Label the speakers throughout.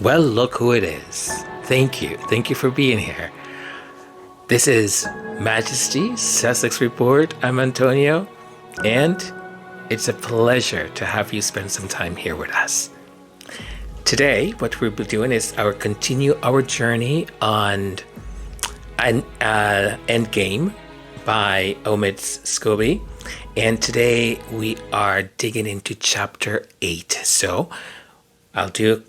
Speaker 1: Well, look who it is. Thank you. Thank you for being here. This is Majesty's Sussex Report. I'm Antonio, and it's a pleasure to have you spend some time here with us. Today, what we'll be doing is continue our journey on Endgame by Omid Scobie. And today we are digging into Chapter 8. So I'll do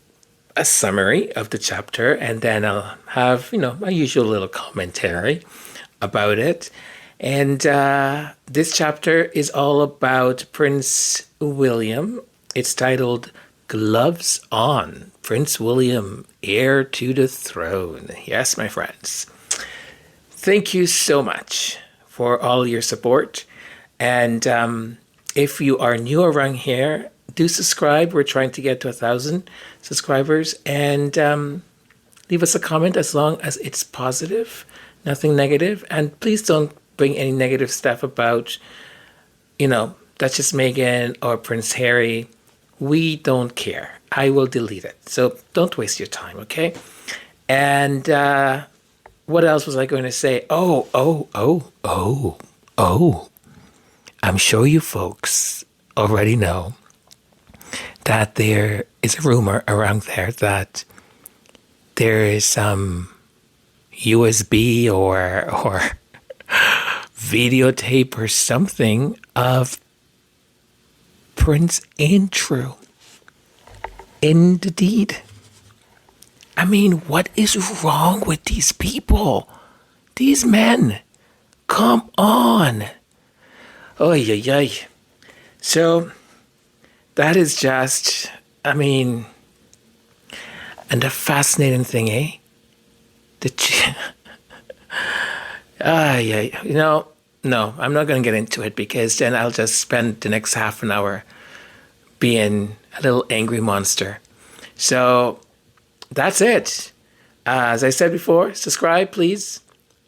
Speaker 1: a summary of the chapter, and then I'll have, my usual little commentary about it. And this chapter is all about Prince William. It's titled Gloves On, Prince William, Heir to the Throne. Yes, my friends. Thank you so much for all your support. And if you are new around here, do subscribe. We're trying to get to 1,000 subscribers, and leave us a comment as long as it's positive, nothing negative. And please don't bring any negative stuff about, Duchess Meghan or Prince Harry. We don't care. I will delete it. So don't waste your time, okay? And what else was I going to say? Oh. I'm sure you folks already know that there is a rumor around there that there is some USB or videotape or something of Prince Andrew. Indeed. I mean, what is wrong with these people? These men. Come on. Oy. So that is just, and the fascinating thing, no, I'm not going to get into it, because then I'll just spend the next half an hour being a little angry monster. So that's it. As I said before, subscribe, please,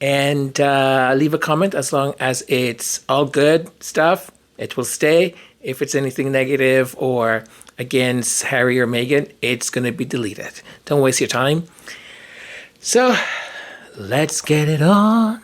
Speaker 1: and leave a comment. As long as it's all good stuff, it will stay. If it's anything negative or against Harry or Meghan, it's going to be deleted. Don't waste your time. So, let's get it on.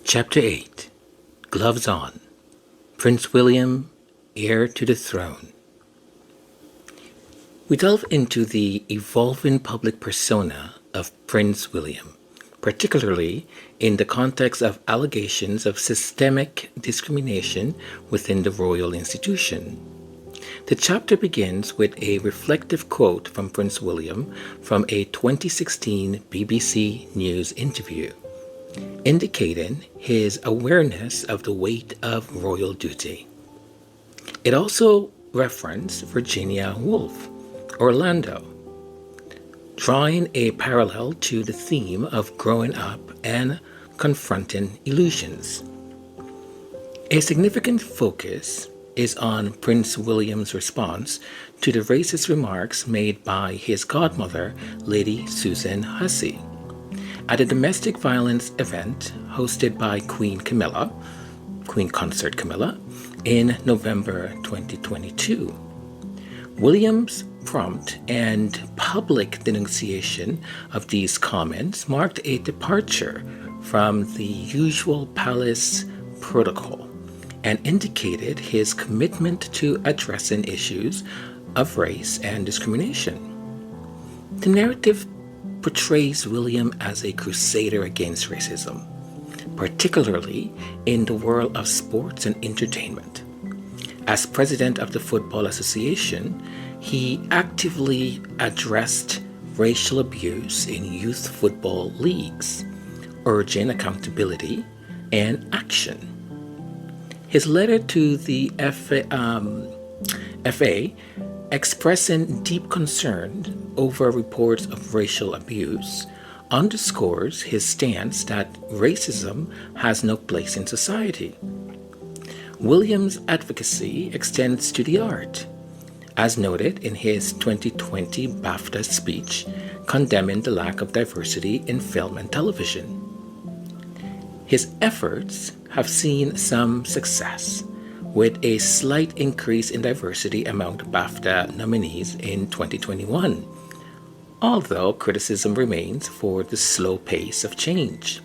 Speaker 1: Chapter 8, Gloves On, Prince William, Heir to the Throne. We delve into the evolving public persona of Prince William, particularly in the context of allegations of systemic discrimination within the royal institution. The chapter begins with a reflective quote from Prince William from a 2016 BBC News interview, indicating his awareness of the weight of royal duty. It also referenced Virginia Woolf, Orlando, drawing a parallel to the theme of growing up and confronting illusions. A significant focus is on Prince William's response to the racist remarks made by his godmother, Lady Susan Hussey, at a domestic violence event hosted by Queen Consort Camilla, in November 2022. William's prompt and public denunciation of these comments marked a departure from the usual palace protocol and indicated his commitment to addressing issues of race and discrimination. The narrative portrays William as a crusader against racism, particularly in the world of sports and entertainment. As president of the Football Association, he actively addressed racial abuse in youth football leagues, urging accountability and action. His letter to the FA expressing deep concern over reports of racial abuse underscores his stance that racism has no place in society. William's advocacy extends to the art, as noted in his 2020 BAFTA speech condemning the lack of diversity in film and television. His efforts have seen some success, with a slight increase in diversity among BAFTA nominees in 2021, although criticism remains for the slow pace of change.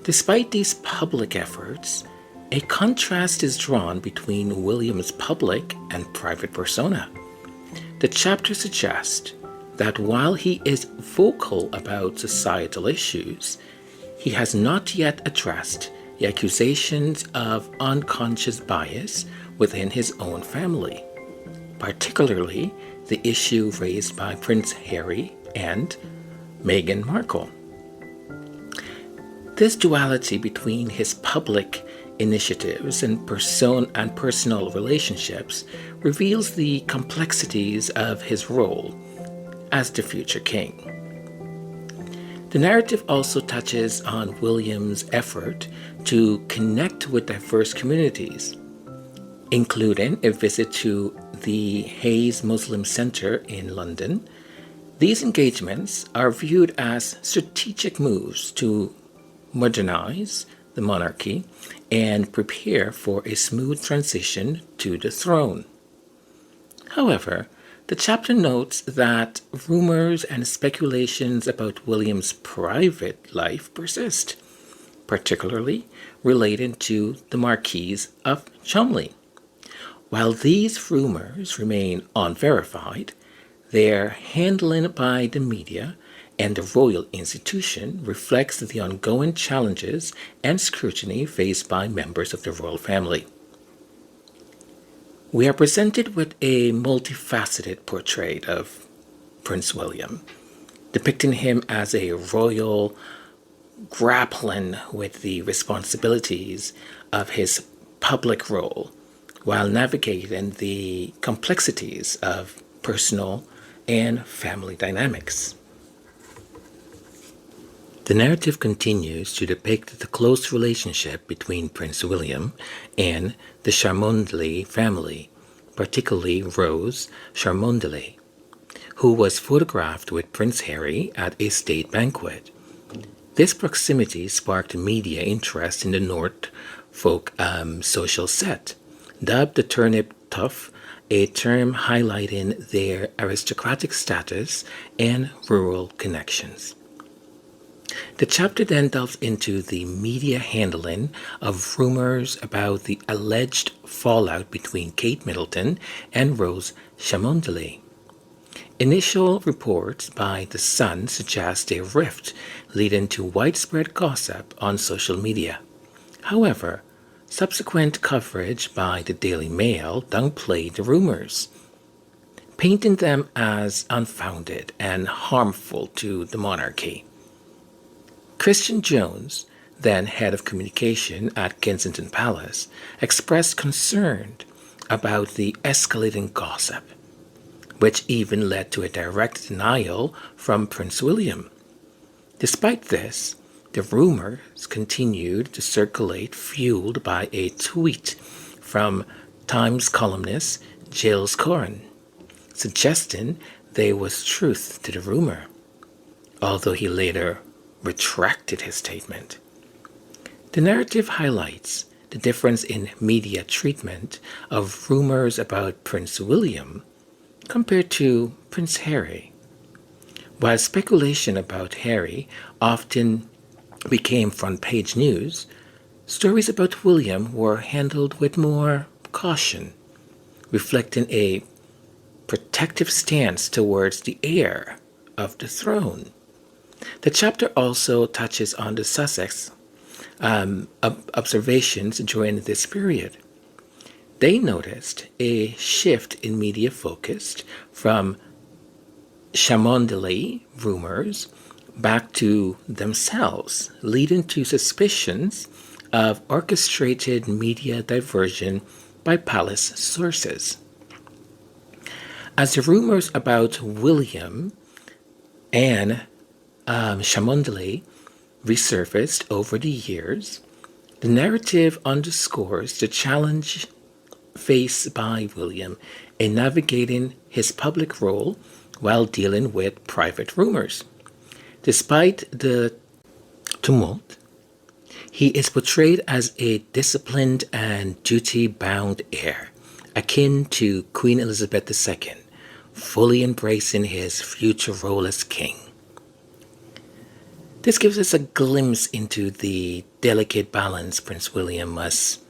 Speaker 1: Despite these public efforts, a contrast is drawn between William's public and private persona. The chapter suggests that while he is vocal about societal issues, he has not yet addressed the accusations of unconscious bias within his own family, particularly the issue raised by Prince Harry and Meghan Markle. This duality between his public initiatives and personal relationships reveals the complexities of his role as the future king. The narrative also touches on William's effort to connect with diverse communities, including a visit to the HEIR Muslim Center in London. These engagements are viewed as strategic moves to modernize the monarchy and prepare for a smooth transition to the throne. However, the chapter notes that rumors and speculations about William's private life persist, particularly related to the Marquis of Cholmondeley. While these rumors remain unverified, their handling by the media and the royal institution reflects the ongoing challenges and scrutiny faced by members of the royal family. We are presented with a multifaceted portrait of Prince William, depicting him as a royal grappling with the responsibilities of his public role while navigating the complexities of personal and family dynamics. The narrative continues to depict the close relationship between Prince William and the Cholmondeley family, particularly Rose Cholmondeley, who was photographed with Prince Harry at a state banquet. This proximity sparked media interest in the Norfolk social set, dubbed the turnip tough, a term highlighting their aristocratic status and rural connections. The chapter then delves into the media handling of rumors about the alleged fallout between Kate Middleton and Rose Cholmondeley. Initial reports by The Sun suggest a rift leading to widespread gossip on social media. However, subsequent coverage by the Daily Mail downplayed the rumors, painting them as unfounded and harmful to the monarchy. Christian Jones, then head of communication at Kensington Palace, expressed concern about the escalating gossip, which even led to a direct denial from Prince William. Despite this, the rumors continued to circulate, fueled by a tweet from Times columnist Giles Coren, suggesting there was truth to the rumor, although he later retracted his statement. The narrative highlights the difference in media treatment of rumors about Prince William compared to Prince Harry. While speculation about Harry often became front-page news, stories about William were handled with more caution, reflecting a protective stance towards the heir of the throne. The chapter also touches on the Sussex observations during this period. They noticed a shift in media focus from Cholmondeley rumors back to themselves, leading to suspicions of orchestrated media diversion by palace sources. As the rumors about William and Cholmondeley resurfaced over the years, The narrative underscores the challenge faced by William in navigating his public role while dealing with private rumors. Despite the tumult, he is portrayed as a disciplined and duty-bound heir, akin to Queen Elizabeth II, fully embracing his future role as king. This gives us a glimpse into the delicate balance Prince William must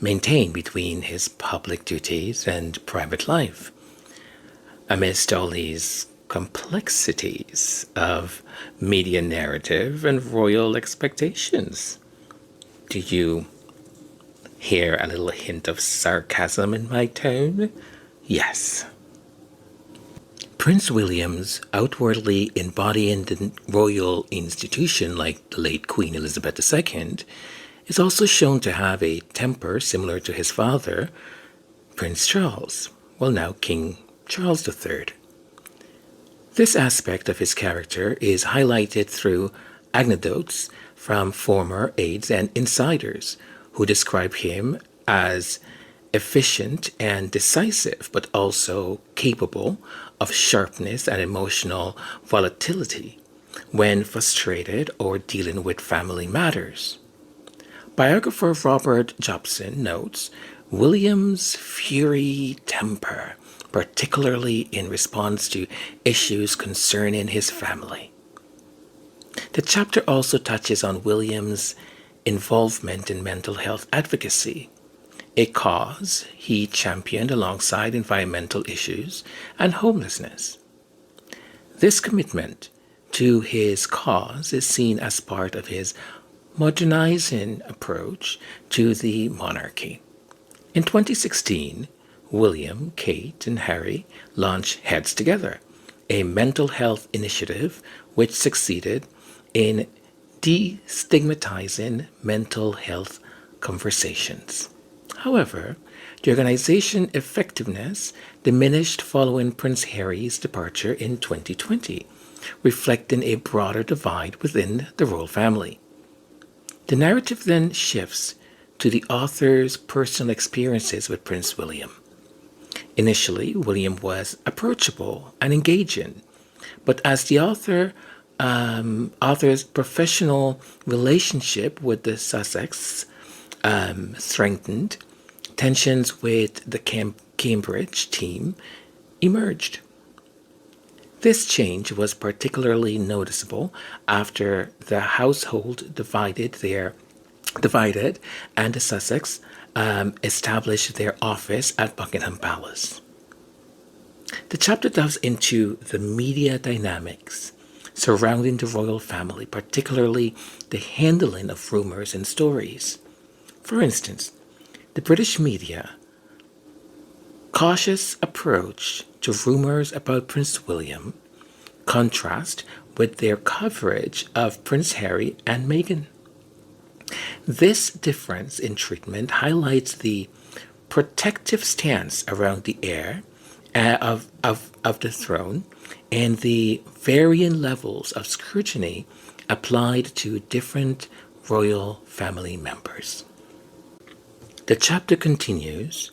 Speaker 1: maintain between his public duties and private life, amidst all these complexities of media narrative and royal expectations. Do you hear a little hint of sarcasm in my tone? Yes. Prince William's outwardly embodying the royal institution like the late Queen Elizabeth II is also shown to have a temper similar to his father, Prince Charles, well now King Charles III. This aspect of his character is highlighted through anecdotes from former aides and insiders who describe him as efficient and decisive, but also capable of sharpness and emotional volatility when frustrated or dealing with family matters. Biographer Robert Jobson notes William's fiery temper, particularly in response to issues concerning his family. The chapter also touches on William's involvement in mental health advocacy, a cause he championed alongside environmental issues and homelessness. This commitment to his cause is seen as part of his modernizing approach to the monarchy. In 2016, William, Kate, and Harry launched Heads Together, a mental health initiative which succeeded in destigmatizing mental health conversations. However, the organization's effectiveness diminished following Prince Harry's departure in 2020, reflecting a broader divide within the royal family. The narrative then shifts to the author's personal experiences with Prince William. Initially, William was approachable and engaging, but as the author's professional relationship with the Sussex strengthened, tensions with the Cambridge team emerged. This change was particularly noticeable after the household divided and the Sussex established their office at Buckingham Palace. The chapter delves into the media dynamics surrounding the royal family, particularly the handling of rumors and stories. For instance, the British media cautious approach to rumors about Prince William contrast with their coverage of Prince Harry and Meghan. This difference in treatment highlights the protective stance around the heir of the throne and the varying levels of scrutiny applied to different royal family members. The chapter continues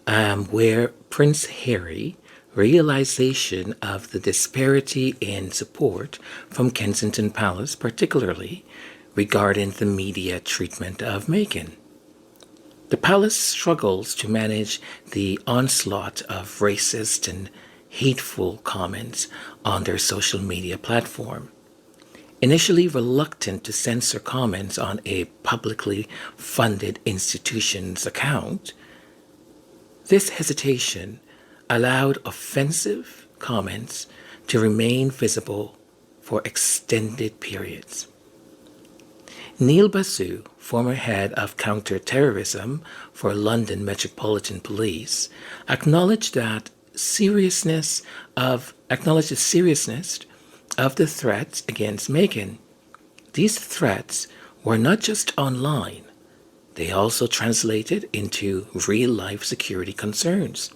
Speaker 1: where Prince Harry realization of the disparity in support from Kensington Palace, particularly regarding the media treatment of Meghan. The palace struggles to manage the onslaught of racist and hateful comments on their social media platform. Initially reluctant to censor comments on a publicly funded institution's account, this hesitation allowed offensive comments to remain visible for extended periods. Neil Basu, former head of counter-terrorism for London Metropolitan Police, acknowledged the seriousness of the threats against Meghan. These threats were not just online, they also translated into real-life security concerns.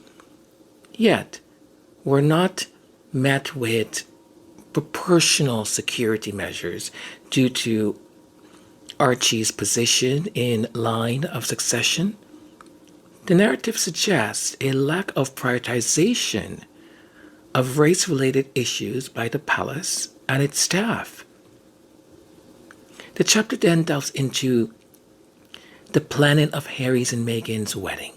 Speaker 1: Yet, were not met with proportional security measures due to Archie's position in line of succession, the narrative suggests a lack of prioritization of race-related issues by the palace and its staff. The chapter then delves into the planning of Harry's and Meghan's wedding.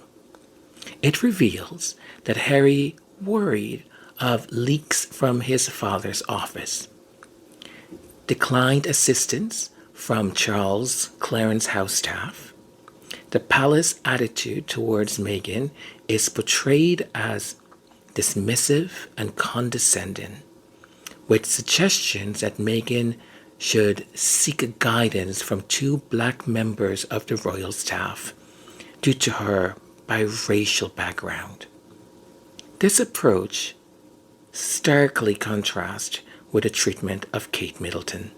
Speaker 1: It reveals that Harry worried of leaks from his father's office, declined assistance from Charles Clarence House staff. The palace attitude towards Meghan is portrayed as dismissive and condescending, with suggestions that Meghan should seek guidance from two black members of the royal staff due to her biracial background. This approach starkly contrasts with the treatment of Kate Middleton.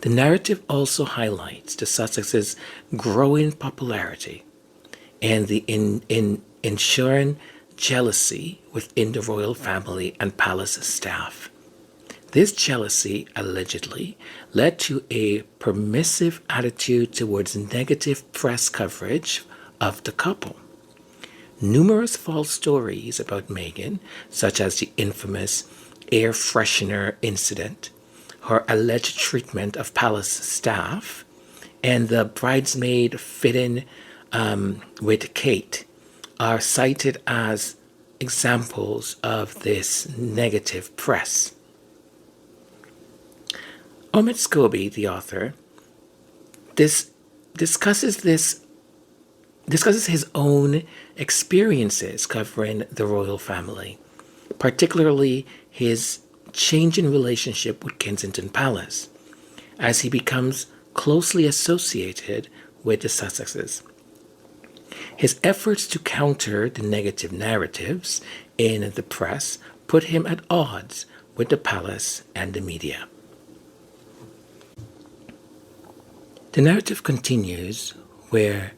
Speaker 1: The narrative also highlights the Sussexes' growing popularity and the ensuing jealousy within the royal family and palace staff. This jealousy allegedly led to a permissive attitude towards negative press coverage of the couple. Numerous false stories about Meghan, such as the infamous air freshener incident, her alleged treatment of palace staff, and the bridesmaid fitting with Kate, are cited as examples of this negative press. Omid Scobie, the author, discusses his own experiences covering the royal family, particularly his changing relationship with Kensington Palace, as he becomes closely associated with the Sussexes. His efforts to counter the negative narratives in the press put him at odds with the palace and the media. The narrative continues where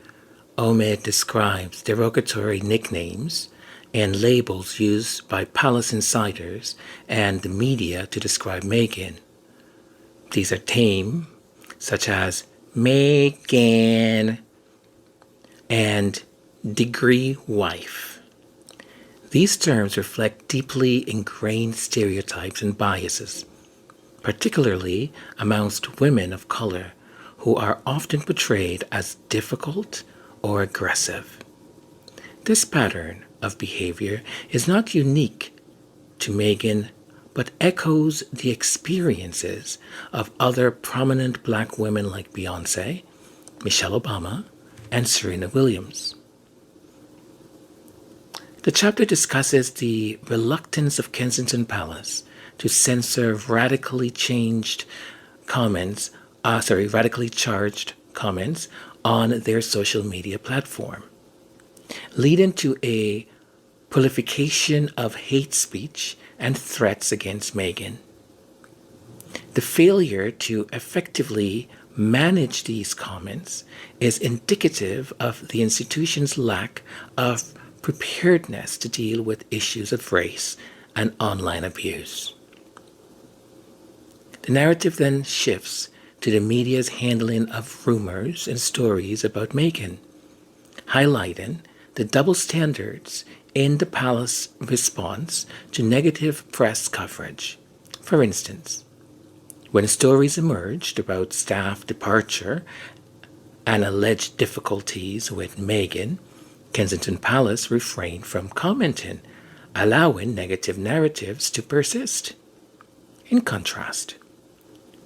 Speaker 1: Omid describes derogatory nicknames and labels used by palace insiders and the media to describe Meghan. These are tame, such as Meghan and degree wife. These terms reflect deeply ingrained stereotypes and biases, particularly amongst women of color who are often portrayed as difficult or aggressive. This pattern of behavior is not unique to Meghan, but echoes the experiences of other prominent black women like Beyoncé, Michelle Obama, and Serena Williams. The chapter discusses the reluctance of Kensington Palace to censor radically charged comments on their social media platform, leading to a proliferation of hate speech and threats against Meghan. The failure to effectively manage these comments is indicative of the institution's lack of preparedness to deal with issues of race and online abuse. The narrative then shifts to the media's handling of rumors and stories about Meghan, highlighting the double standards in the palace response to negative press coverage. For instance, when stories emerged about staff departure and alleged difficulties with Meghan, Kensington Palace refrained from commenting, allowing negative narratives to persist. In contrast,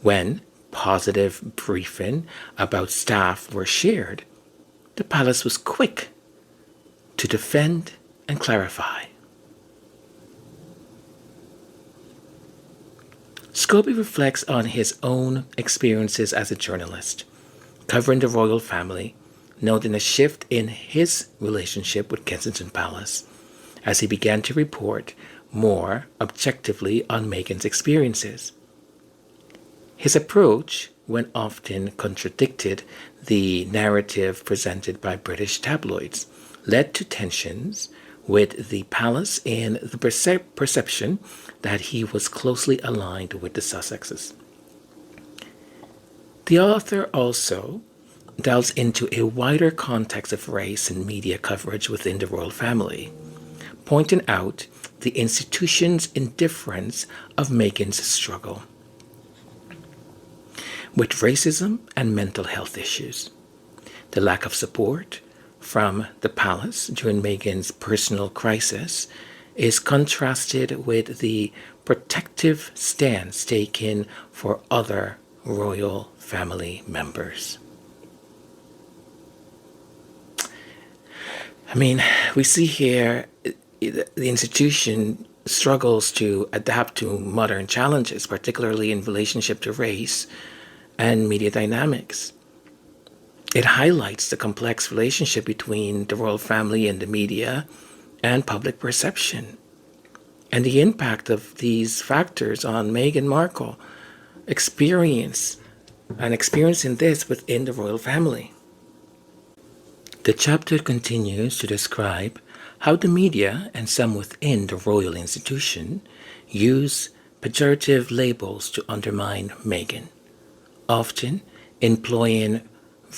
Speaker 1: when positive briefing about staff were shared, the palace was quick to defend and clarify. Scobie reflects on his own experiences as a journalist, covering the royal family, noting a shift in his relationship with Kensington Palace as he began to report more objectively on Meghan's experiences. His approach, when often contradicted the narrative presented by British tabloids, led to tensions with the palace and the perception that he was closely aligned with the Sussexes. The author also delves into a wider context of race and media coverage within the royal family, pointing out the institution's indifference of Meghan's struggle with racism and mental health issues, the lack of support from the palace during Meghan's personal crisis is contrasted with the protective stance taken for other royal family members. I mean, we see here the institution struggles to adapt to modern challenges, particularly in relationship to race and media dynamics. It highlights the complex relationship between the royal family and the media and public perception, and the impact of these factors on Meghan Markle experiencing this within the royal family. The chapter continues to describe how the media and some within the royal institution use pejorative labels to undermine Meghan, often employing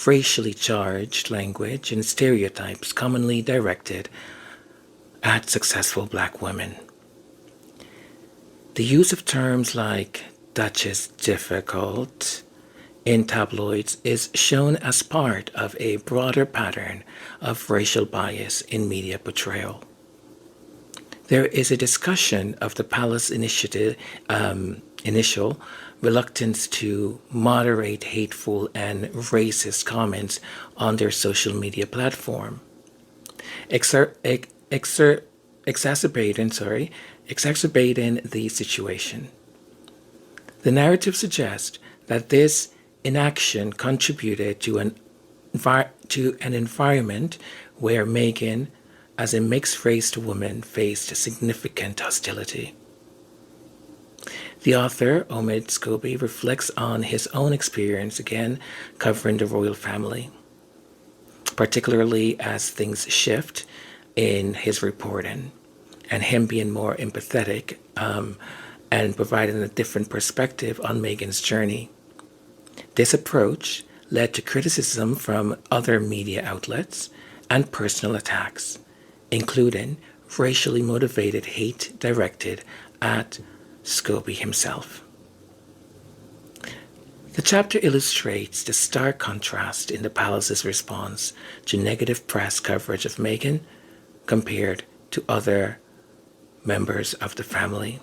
Speaker 1: racially charged language and stereotypes commonly directed at successful black women. The use of terms like Duchess difficult in tabloids is shown as part of a broader pattern of racial bias in media portrayal. There is a discussion of the palace initial reluctance to moderate hateful and racist comments on their social media platform, exacerbating the situation. The narrative suggests that this inaction contributed to an environment where Meghan, as a mixed-race woman, faced significant hostility. The author, Omid Scobie, reflects on his own experience again covering the royal family, particularly as things shift in his reporting, and him being more empathetic and providing a different perspective on Meghan's journey. This approach led to criticism from other media outlets and personal attacks, including racially motivated hate directed at Scobie himself. The chapter illustrates the stark contrast in the palace's response to negative press coverage of Meghan compared to other members of the family.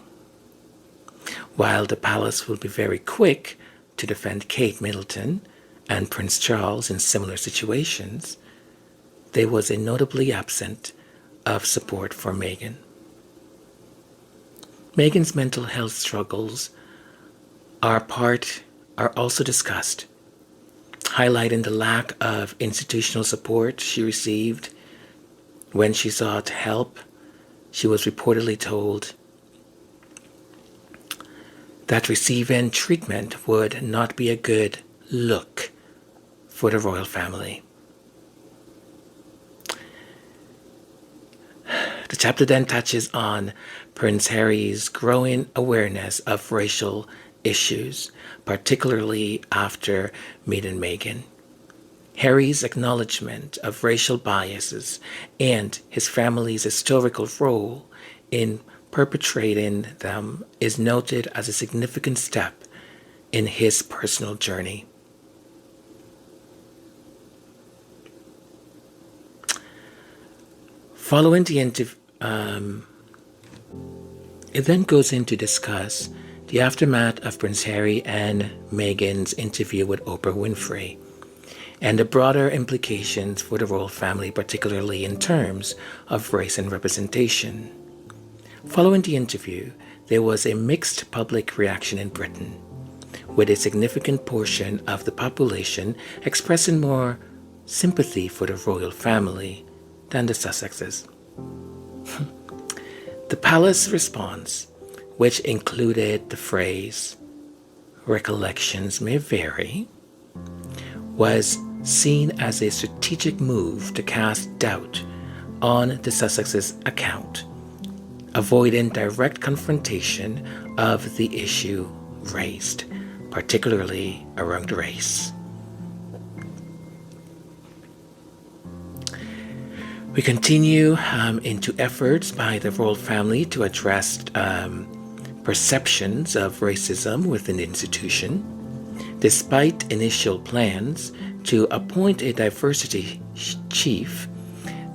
Speaker 1: While the palace will be very quick to defend Kate Middleton and Prince Charles in similar situations, there was a notably absent of support for Meghan. Meghan's mental health struggles are also discussed, highlighting the lack of institutional support she received. When she sought help, she was reportedly told that receiving treatment would not be a good look for the royal family. The chapter then touches on Prince Harry's growing awareness of racial issues, particularly after meeting Meghan. Harry's acknowledgement of racial biases and his family's historical role in perpetrating them is noted as a significant step in his personal journey. Following the interview, it then goes in to discuss the aftermath of Prince Harry and Meghan's interview with Oprah Winfrey and the broader implications for the royal family, particularly in terms of race and representation. Following the interview, there was a mixed public reaction in Britain, with a significant portion of the population expressing more sympathy for the royal family than the Sussexes. The palace response, which included the phrase, "recollections may vary," was seen as a strategic move to cast doubt on the Sussexes' account, avoiding direct confrontation of the issue raised particularly around race. We continue into efforts by the royal family to address perceptions of racism within the institution. Despite initial plans to appoint a diversity chief,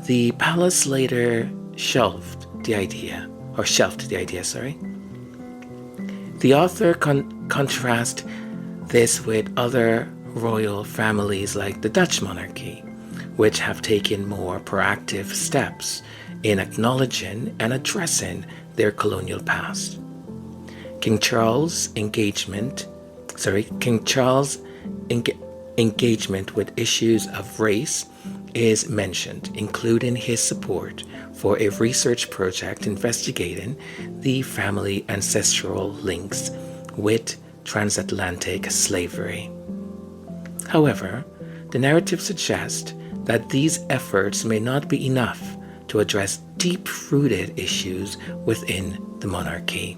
Speaker 1: the palace later shelved the idea. The author contrasts this with other royal families like the Dutch monarchy, which have taken more proactive steps in acknowledging and addressing their colonial past. King Charles' engagement with issues of race is mentioned, including his support for a research project investigating the family ancestral links with transatlantic slavery. However, the narrative suggests that these efforts may not be enough to address deep-rooted issues within the monarchy.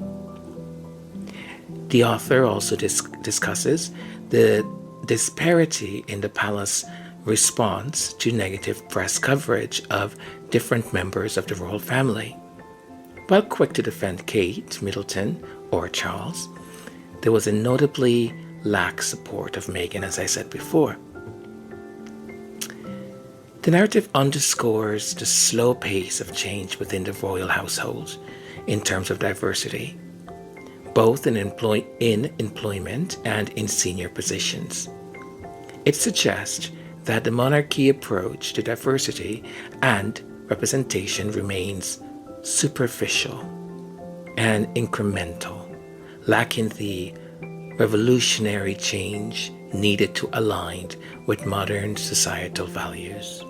Speaker 1: The author also discusses the disparity in the palace response to negative press coverage of different members of the royal family. While quick to defend Kate Middleton or Charles, there was a notably lax support of Meghan, as I said before. The narrative underscores the slow pace of change within the royal household in terms of diversity, both in employment and in senior positions. It suggests that the monarchy approach to diversity and representation remains superficial and incremental, lacking the revolutionary change needed to align with modern societal values.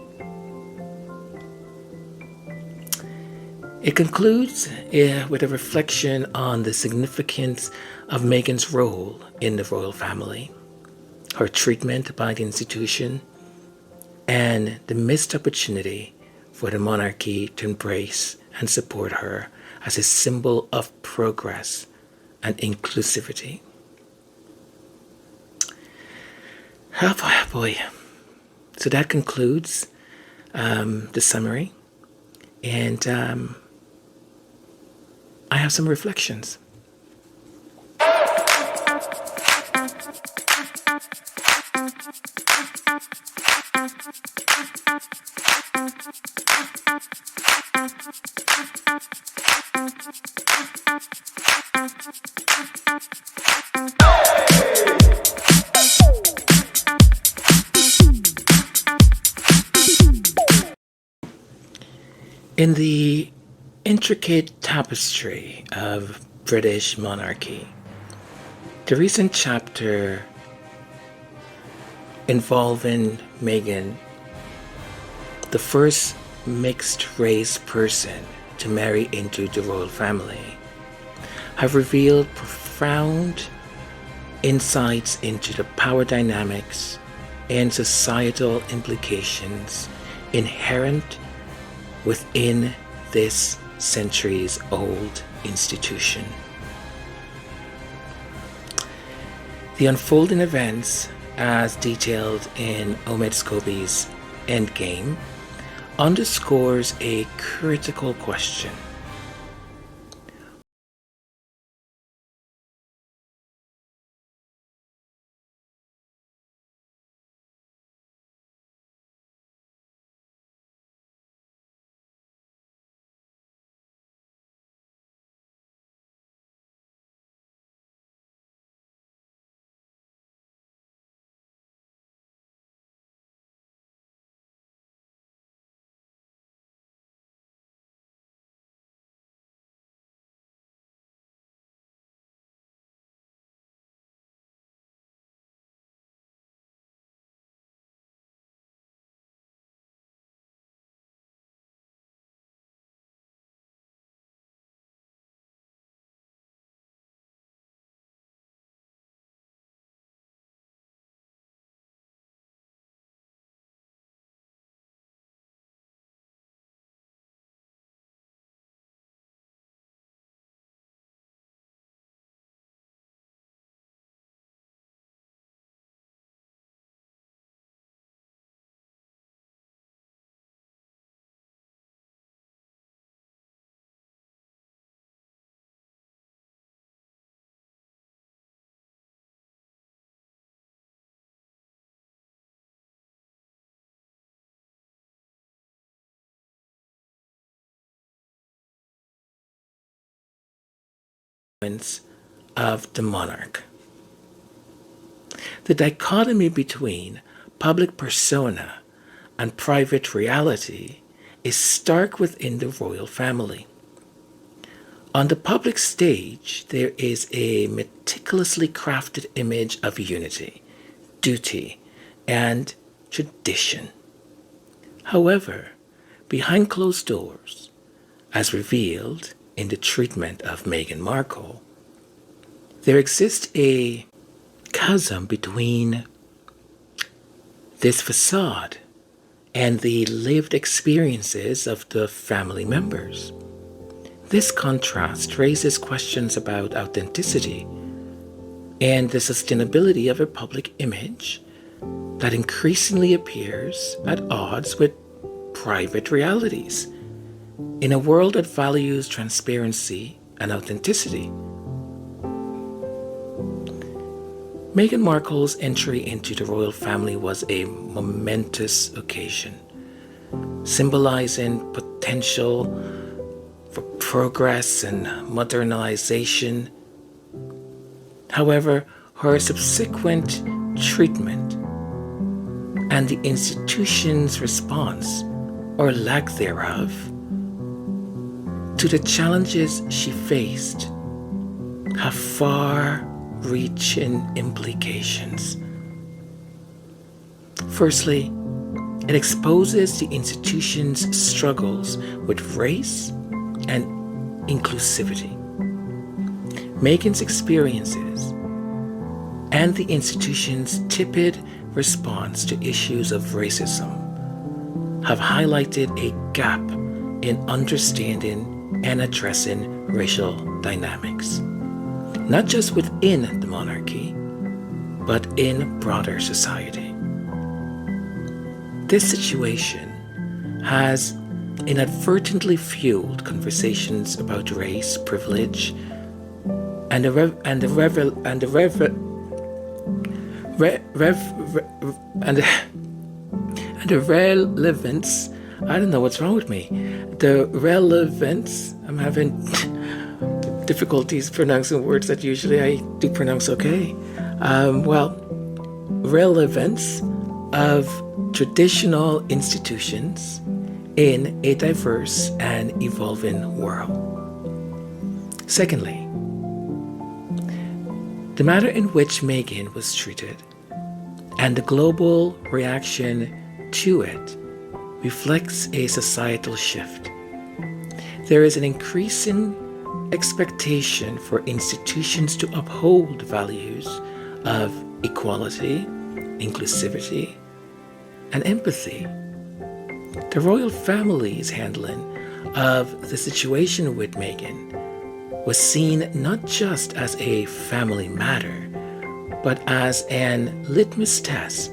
Speaker 1: It concludes with a reflection on the significance of Meghan's role in the royal family, her treatment by the institution, and the missed opportunity for the monarchy to embrace and support her as a symbol of progress and inclusivity. Oh boy. So that concludes the summary. And I have some reflections. In the intricate tapestry of British monarchy, the recent chapter involving Meghan, the first mixed-race person to marry into the royal family, have revealed profound insights into the power dynamics and societal implications inherent within this centuries-old institution. The unfolding events, as detailed in Omid Scobie's Endgame, underscores a critical question. of the monarch. The dichotomy between public persona and private reality is stark within the royal family. On the public stage, there is a meticulously crafted image of unity, duty, and tradition. However, behind closed doors, as revealed in the treatment of Meghan Markle, there exists a chasm between this facade and the lived experiences of the family members. This contrast raises questions about authenticity and the sustainability of a public image that increasingly appears at odds with private realities. In a world that values transparency and authenticity, Meghan Markle's entry into the royal family was a momentous occasion, symbolizing potential for progress and modernization. However, her subsequent treatment and the institution's response, or lack thereof, to the challenges she faced have far-reaching implications. Firstly, it exposes the institution's struggles with race and inclusivity. Meghan's experiences and the institution's tepid response to issues of racism have highlighted a gap in understanding and addressing racial dynamics, not just within the monarchy, but in broader society. This situation has inadvertently fueled conversations about race, privilege, and the relevance. I don't know what's wrong with me. The relevance. I'm having difficulties pronouncing words that usually I do pronounce okay. Relevance of traditional institutions in a diverse and evolving world. Secondly, the manner in which Meghan was treated and the global reaction to it reflects a societal shift. There is an increasing expectation for institutions to uphold values of equality, inclusivity, and empathy. The royal family's handling of the situation with Meghan was seen not just as a family matter, but as an litmus test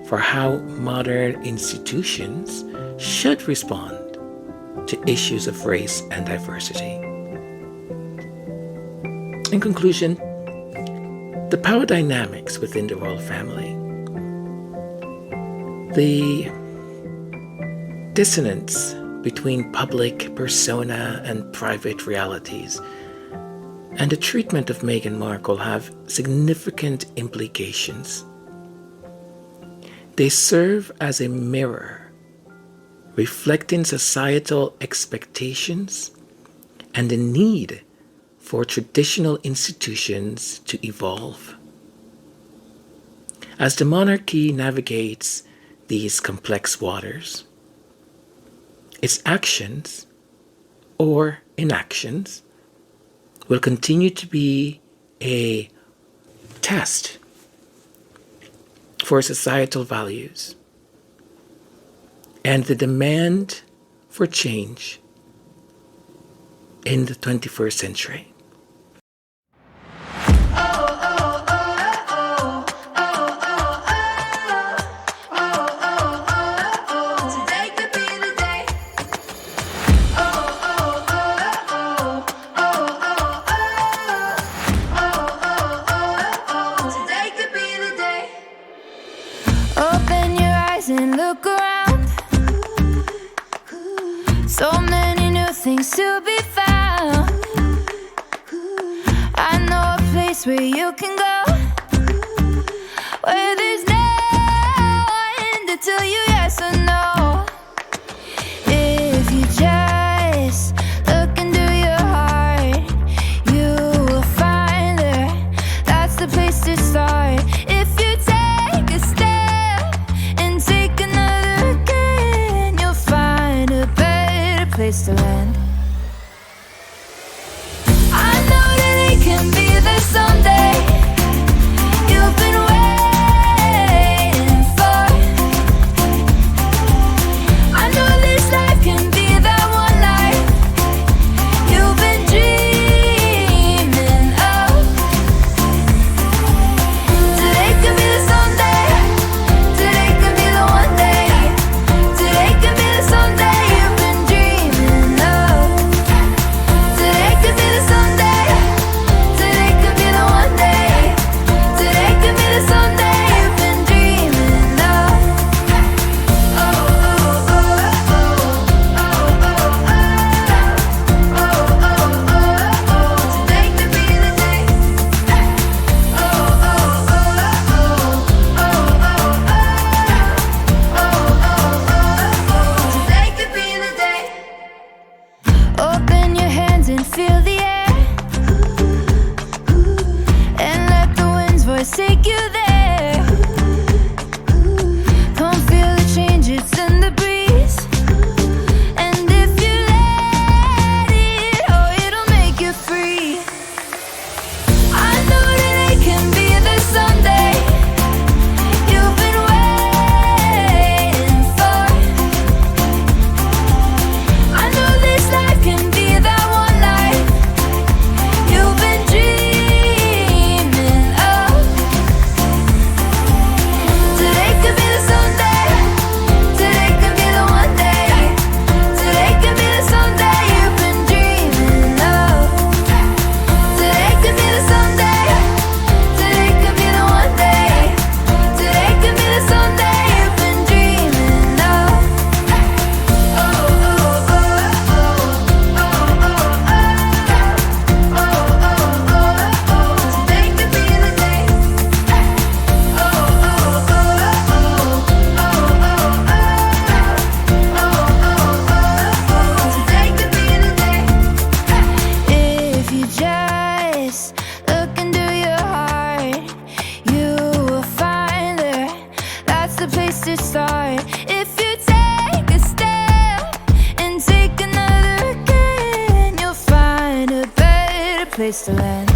Speaker 1: for how modern institutions should respond to issues of race and diversity. In conclusion, the power dynamics within the royal family, the dissonance between public persona and private realities, and the treatment of Meghan Markle have significant implications. They serve as a mirror, reflecting societal expectations and the need for traditional institutions to evolve. As the monarchy navigates these complex waters, its actions or inactions will continue to be a test for societal values and the demand for change in the 21st century.
Speaker 2: And look around. So many new things to be found. place where you can go, where there's no one to tell you yes or no. If you just look into your heart, you will find there. That's the place to start. If you take a step and take another again, you'll find a better place to land. I know that it can be there someday. You've been waiting for. I know this life can be that one life you've been dreaming of. Today can be the someday. Today can be the one day. Today can be the someday you've been dreaming of. Today can be the someday. Today can be the one day. Today can be the someday you've been dreaming of. Oh, oh, oh, oh, oh, oh, oh, oh, oh, oh. Today could be the day. Oh, oh, oh, oh, oh, oh, oh. Today could be the day. Open your hands and feel the air, and let the wind's voice take you there. Come feel the change, it's in the breeze. And if you let it, oh, it'll make you free. I know that it can be there someday. You've been waiting for. I know this life can be that one life you've been dreaming of. Today could be the someday. Today could be the one day. Today could be the someday you've been dreaming of. Today could be the someday. Today could be the one day. Today could be the someday you've been dreaming of. Oh, oh, oh, oh, oh, oh, oh, oh, oh. Today could be the day. Oh, oh, oh, oh, oh, oh. Today could be the day. If you just look into your heart, you will find there. That's the place to start. If you take a step and take another again, you'll find a better place to land.